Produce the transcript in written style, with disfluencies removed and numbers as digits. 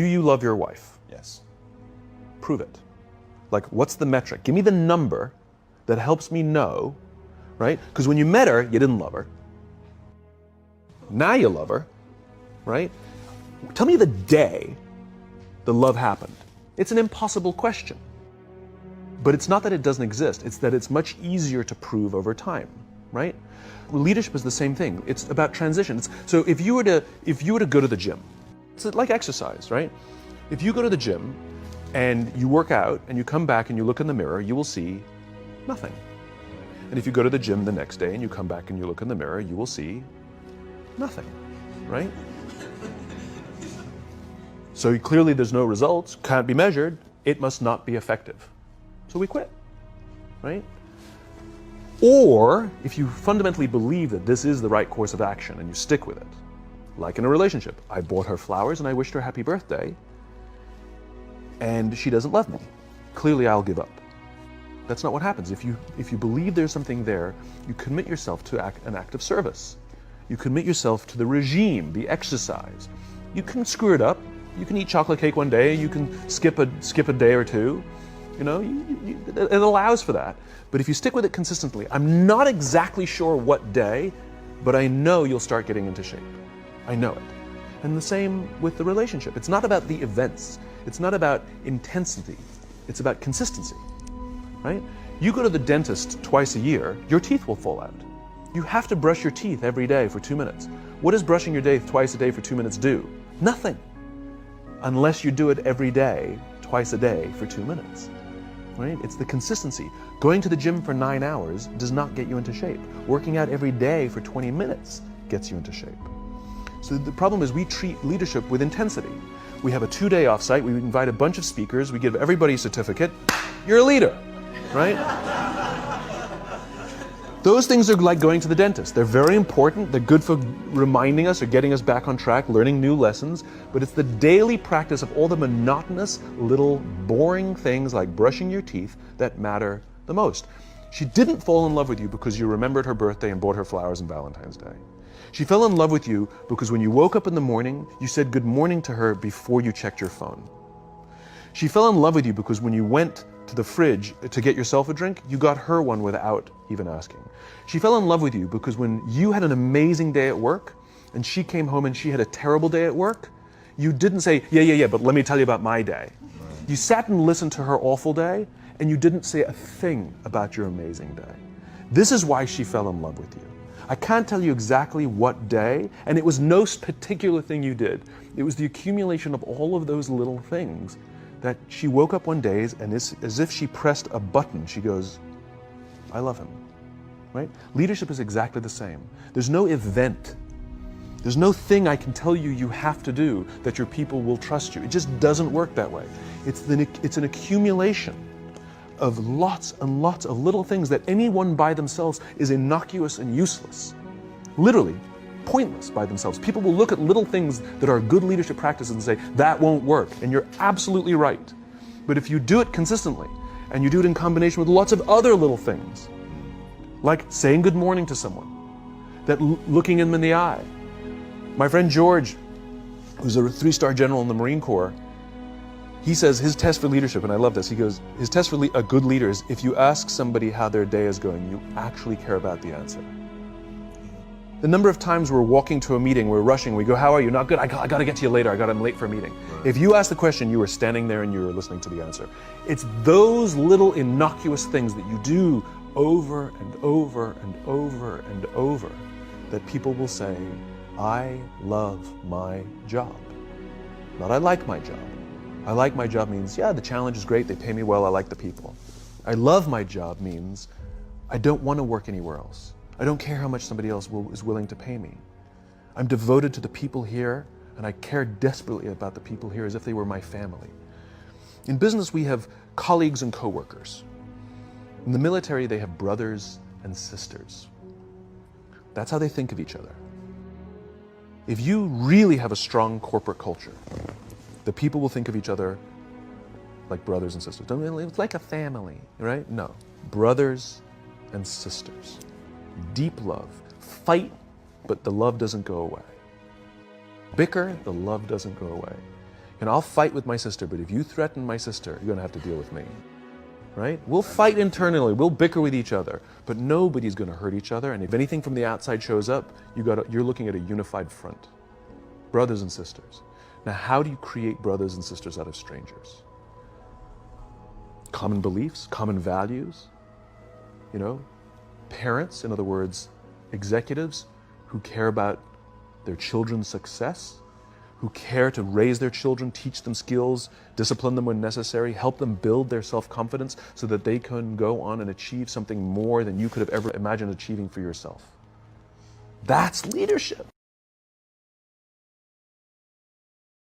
Do you love your wife? Yes. Prove it. Like, what's the metric? Give me the number that helps me know, right? Because when you met her, you didn't love her. Now you love her, right? Tell me the day the love happened. It's an impossible question. But it's not that it doesn't exist, it's that it's much easier to prove over time, right? Leadership is the same thing. It's about transition. So if you were to go to the gym, it's like exercise, right? If you go to the gym and you work out and you come back and you look in the mirror, you will see nothing. And if you go to the gym the next day and you come back and you look in the mirror, you will see nothing, right? So clearly there's no results, can't be measured, it must not be effective. So we quit, right? Or if you fundamentally believe that this is the right course of action and you stick with it, like in a relationship, I bought her flowers and I wished her happy birthday, and she doesn't love me. Clearly I'll give up. That's not what happens. If you believe there's something there, you commit yourself to an act of service. You commit yourself to the regime, the exercise. You can screw it up. You can eat chocolate cake one day, you can skip a day or two. You know, it allows for that. But if you stick with it consistently, I'm not exactly sure what day, but I know you'll start getting into shape. I know it. And the same with the relationship. It's not about the events. It's not about intensity. It's about consistency, right? You go to the dentist twice a year, your teeth will fall out. You have to brush your teeth every day for 2 minutes. What does brushing your teeth twice a day for 2 minutes do? Nothing. Unless you do it every day, twice a day for 2 minutes. Right? It's the consistency. Going to the gym for 9 hours does not get you into shape. Working out every day for 20 minutes gets you into shape. So the problem is we treat leadership with intensity. We have a 2-day offsite, we invite a bunch of speakers, we give everybody a certificate, you're a leader, right? Those things are like going to the dentist. They're very important, they're good for reminding us or getting us back on track, learning new lessons, but it's the daily practice of all the monotonous, little, boring things like brushing your teeth that matter the most. She didn't fall in love with you because you remembered her birthday and bought her flowers on Valentine's Day. She fell in love with you because when you woke up in the morning, you said good morning to her before you checked your phone. She fell in love with you because when you went to the fridge to get yourself a drink, you got her one without even asking. She fell in love with you because when you had an amazing day at work and she came home and she had a terrible day at work, you didn't say, yeah, but let me tell you about my day. You sat and listened to her awful day and you didn't say a thing about your amazing day. This is why she fell in love with you. I can't tell you exactly what day, and it was no particular thing you did. It was the accumulation of all of those little things that she woke up one day and as if she pressed a button, she goes, I love him, right? Leadership is exactly the same. There's no event. There's no thing I can tell you have to do that your people will trust you. It just doesn't work that way. It's an accumulation of lots and lots of little things that anyone by themselves is innocuous and useless. Literally, pointless by themselves. People will look at little things that are good leadership practices and say, that won't work. And you're absolutely right. But if you do it consistently, and you do it in combination with lots of other little things, like saying good morning to someone, that looking them in the eye. My friend George, who's a 3-star general in the Marine Corps, he says his test for leadership, and I love this, he goes, his test for a good leader is if you ask somebody how their day is going, you actually care about the answer. The number of times we're walking to a meeting, we're rushing, we go, how are you? Not good, I got to get to you later, I'm late for a meeting. Right. If you ask the question, you were standing there and you were listening to the answer. It's those little innocuous things that you do over and over and over and over that people will say, I love my job. Not I like my job. I like my job means, yeah, the challenge is great, they pay me well, I like the people. I love my job means, I don't want to work anywhere else. I don't care how much somebody else is willing to pay me. I'm devoted to the people here, and I care desperately about the people here as if they were my family. In business, we have colleagues and coworkers. In the military, they have brothers and sisters. That's how they think of each other. If you really have a strong corporate culture, the people will think of each other like brothers and sisters. It's like a family, right? No. Brothers and sisters. Deep love. Fight, but the love doesn't go away. Bicker, the love doesn't go away. And I'll fight with my sister, but if you threaten my sister, you're going to have to deal with me. Right? We'll fight internally, we'll bicker with each other, but nobody's going to hurt each other. And if anything from the outside shows up, you're looking at a unified front. Brothers and sisters. Now, how do you create brothers and sisters out of strangers? Common beliefs, common values, parents, in other words, executives who care about their children's success, who care to raise their children, teach them skills, discipline them when necessary, help them build their self-confidence so that they can go on and achieve something more than you could have ever imagined achieving for yourself. That's leadership.